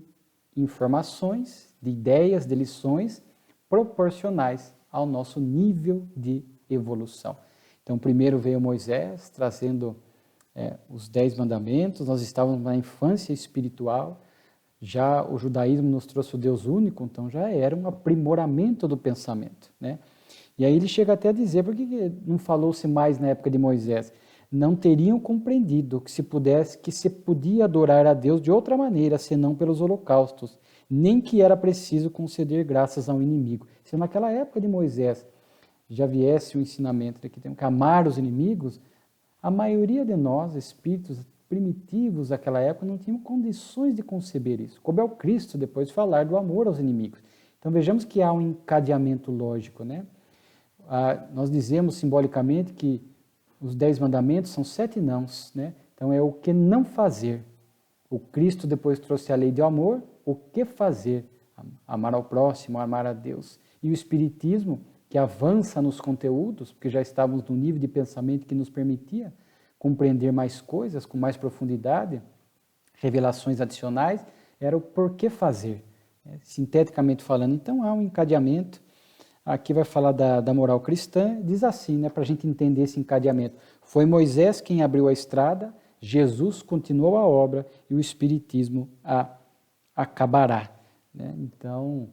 informações, de ideias, de lições proporcionais ao nosso nível de evolução. Então, primeiro veio Moisés, trazendo os 10 mandamentos. Nós estávamos na infância espiritual, já o judaísmo nos trouxe o Deus único, então já era um aprimoramento do pensamento, né? E aí ele chega até a dizer: por que não falou-se mais na época de Moisés? Não teriam compreendido que se podia adorar a Deus de outra maneira, senão pelos holocaustos, nem que era preciso conceder graças ao inimigo. Se naquela época de Moisés já viesse o ensinamento de que temos que amar os inimigos, a maioria de nós, espíritos primitivos daquela época, não tinham condições de conceber isso. Como é o Cristo depois falar do amor aos inimigos. Então vejamos que há um encadeamento lógico, né? Nós dizemos simbolicamente que os 10 mandamentos são 7 nãos, né? Então é o que não fazer. O Cristo depois trouxe a lei do amor, o que fazer? Amar ao próximo, amar a Deus. E o Espiritismo, que avança nos conteúdos, porque já estávamos num nível de pensamento que nos permitia compreender mais coisas com mais profundidade, revelações adicionais, era o porquê fazer, sinteticamente falando. Então há um encadeamento, aqui vai falar da moral cristã, diz assim, né, para a gente entender esse encadeamento. Foi Moisés quem abriu a estrada, Jesus continuou a obra e o Espiritismo a acabará. Né? Então,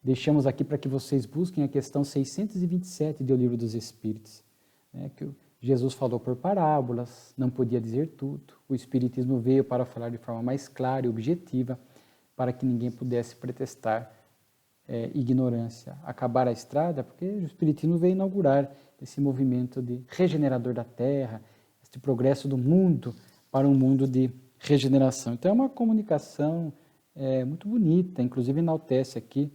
deixamos aqui para que vocês busquem a questão 627 do Livro dos Espíritos, né, que Jesus falou por parábolas, não podia dizer tudo. O Espiritismo veio para falar de forma mais clara e objetiva, para que ninguém pudesse pretextar ignorância. Acabar a estrada, porque o Espiritismo veio inaugurar esse movimento de regenerador da Terra, esse progresso do mundo para um mundo de regeneração. Então é uma comunicação muito bonita, inclusive enaltece aqui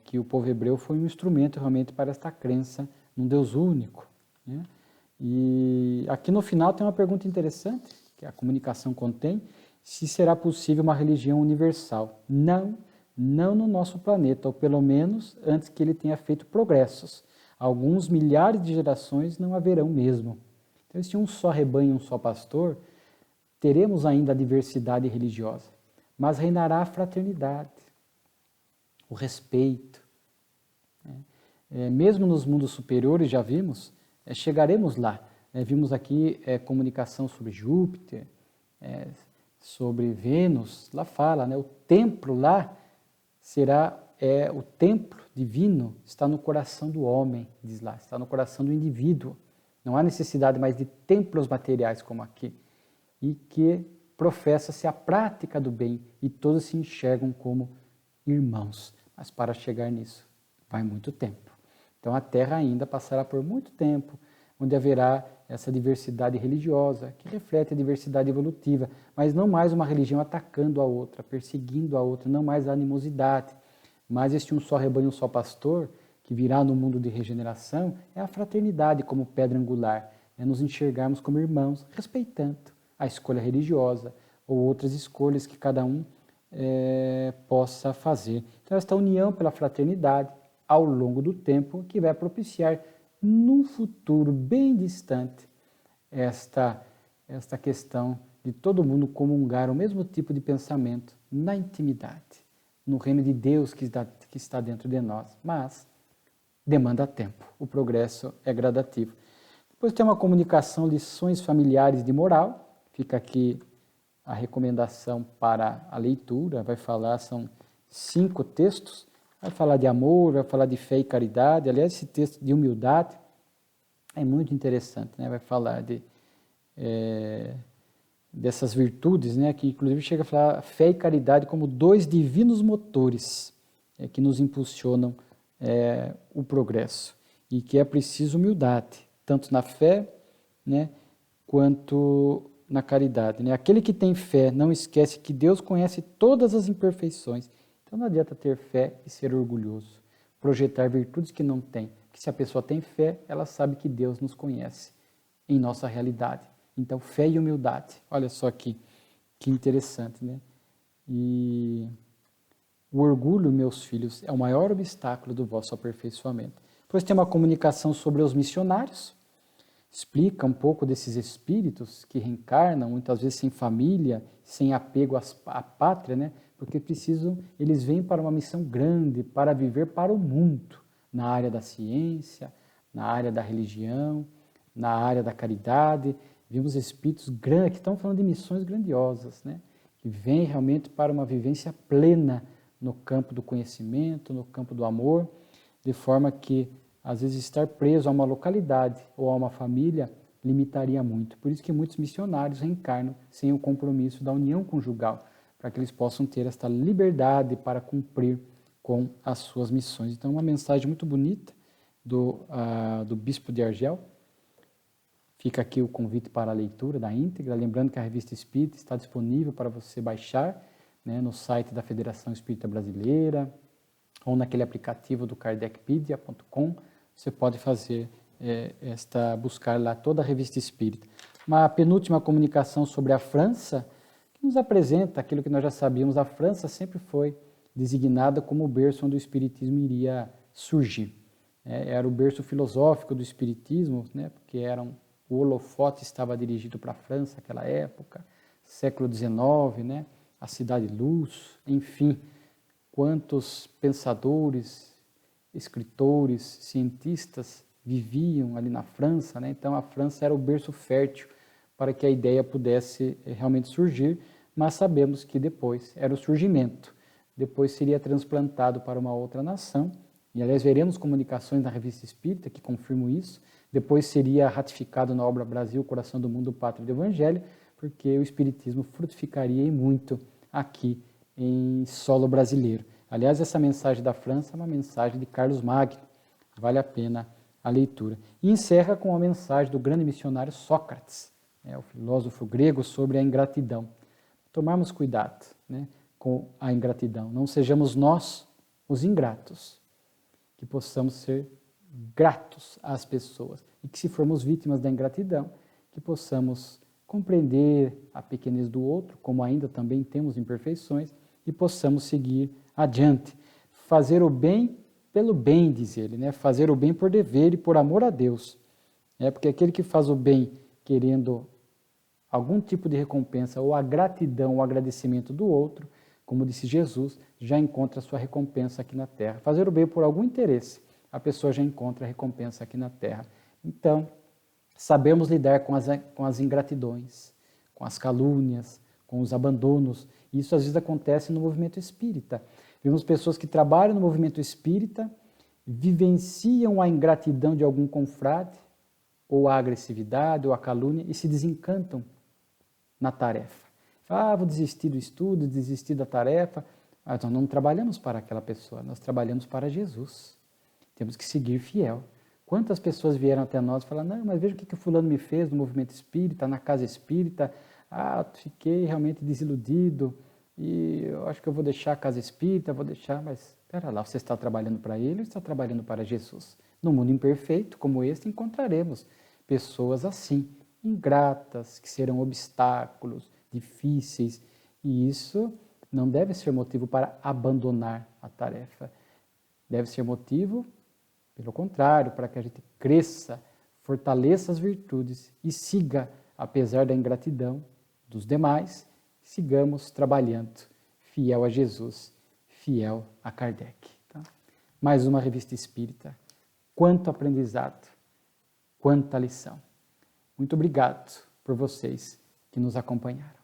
que o povo hebreu foi um instrumento realmente para esta crença num Deus único. Né? E aqui no final tem uma pergunta interessante, que a comunicação contém, se será possível uma religião universal. Não no nosso planeta, ou pelo menos antes que ele tenha feito progressos. Alguns milhares de gerações não haverão mesmo. Então, se um só rebanho, um só pastor, teremos ainda a diversidade religiosa, mas reinará a fraternidade, o respeito. Mesmo nos mundos superiores, já vimos, chegaremos lá. Vimos aqui comunicação sobre Júpiter, sobre Vênus, lá fala, né? O templo lá será, o templo divino está no coração do homem, diz lá, está no coração do indivíduo. Não há necessidade mais de templos materiais como aqui. E que professa-se a prática do bem e todos se enxergam como irmãos. Mas para chegar nisso, vai muito tempo. Então a Terra ainda passará por muito tempo, onde haverá essa diversidade religiosa, que reflete a diversidade evolutiva, mas não mais uma religião atacando a outra, perseguindo a outra, não mais a animosidade, mas este um só rebanho, um só pastor, que virá no mundo de regeneração, é a fraternidade como pedra angular, nos enxergarmos como irmãos, respeitando a escolha religiosa ou outras escolhas que cada um possa fazer. Então esta união pela fraternidade, ao longo do tempo, que vai propiciar num futuro bem distante esta questão de todo mundo comungar o mesmo tipo de pensamento na intimidade, no reino de Deus que está dentro de nós, mas demanda tempo, o progresso é gradativo. Depois tem uma comunicação, lições familiares de moral, fica aqui a recomendação para a leitura, vai falar, são 5 textos, vai falar de amor, vai falar de fé e caridade, aliás, esse texto de humildade é muito interessante, né? Vai falar dessas virtudes, né? Que inclusive chega a falar fé e caridade como 2 divinos motores que nos impulsionam o progresso, e que é preciso humildade, tanto na fé, né, quanto na caridade. Né? Aquele que tem fé não esquece que Deus conhece todas as imperfeições. Então não adianta ter fé e ser orgulhoso, projetar virtudes que não tem. Porque se a pessoa tem fé, ela sabe que Deus nos conhece em nossa realidade. Então fé e humildade, olha só que interessante, né? E o orgulho, meus filhos, é o maior obstáculo do vosso aperfeiçoamento. Depois tem uma comunicação sobre os missionários, explica um pouco desses espíritos que reencarnam, muitas vezes sem família, sem apego à pátria, né? Porque eles vêm para uma missão grande, para viver para o mundo, na área da ciência, na área da religião, na área da caridade. Vimos espíritos grandes, que estão falando de missões grandiosas, né? Que vêm realmente para uma vivência plena no campo do conhecimento, no campo do amor, de forma que às vezes estar preso a uma localidade ou a uma família limitaria muito. Por isso que muitos missionários reencarnam sem o compromisso da união conjugal, para que eles possam ter esta liberdade para cumprir com as suas missões. Então, uma mensagem muito bonita do Bispo de Argel. Fica aqui o convite para a leitura da íntegra, lembrando que a Revista Espírita está disponível para você baixar, né, no site da Federação Espírita Brasileira ou naquele aplicativo do kardecpedia.com. Você pode fazer buscar lá toda a revista espírita. Uma penúltima comunicação sobre a França, que nos apresenta aquilo que nós já sabíamos. A França sempre foi designada como o berço onde o espiritismo iria surgir. Era o berço filosófico do espiritismo, né, porque o holofote estava dirigido para a França naquela época, século XIX, né, a Cidade Luz, enfim, quantos pensadores, escritores, cientistas viviam ali na França, né? Então a França era o berço fértil para que a ideia pudesse realmente surgir, mas sabemos que depois era o surgimento, depois seria transplantado para uma outra nação, e aliás veremos comunicações na Revista Espírita que confirmam isso, depois seria ratificado na obra Brasil, Coração do Mundo, Pátria do Evangelho, porque o Espiritismo frutificaria e muito aqui em solo brasileiro. Aliás, essa mensagem da França é uma mensagem de Carlos Magno, vale a pena a leitura. E encerra com a mensagem do grande missionário Sócrates, o filósofo grego, sobre a ingratidão. Tomarmos cuidado, né, com a ingratidão. Não sejamos nós os ingratos, que possamos ser gratos às pessoas. E que se formos vítimas da ingratidão, que possamos compreender a pequenez do outro, como ainda também temos imperfeições, e possamos seguir adiante. Fazer o bem pelo bem, diz ele, né? Fazer o bem por dever e por amor a Deus. Porque aquele que faz o bem querendo algum tipo de recompensa, ou a gratidão, o agradecimento do outro, como disse Jesus, já encontra a sua recompensa aqui na terra. Fazer o bem por algum interesse, a pessoa já encontra a recompensa aqui na terra. Então, sabemos lidar com as ingratidões, com as calúnias, com os abandonos. Isso às vezes acontece no movimento espírita. Vemos pessoas que trabalham no movimento espírita, vivenciam a ingratidão de algum confrade, ou a agressividade, ou a calúnia, e se desencantam na tarefa. Vou desistir do estudo, desistir da tarefa. Mas nós não trabalhamos para aquela pessoa, nós trabalhamos para Jesus. Temos que seguir fiel. Quantas pessoas vieram até nós e falaram, não, mas veja o que o fulano me fez no movimento espírita, na casa espírita, fiquei realmente desiludido, e eu acho que eu vou deixar a casa espírita, mas espera lá, você está trabalhando para ele ou está trabalhando para Jesus? No mundo imperfeito como este encontraremos pessoas assim, ingratas, que serão obstáculos, difíceis, e isso não deve ser motivo para abandonar a tarefa. Deve ser motivo, pelo contrário, para que a gente cresça, fortaleça as virtudes e siga, apesar da ingratidão dos demais, sigamos trabalhando, fiel a Jesus, fiel a Kardec. Tá? Mais uma revista espírita. Quanto aprendizado, quanta lição. Muito obrigado por vocês que nos acompanharam.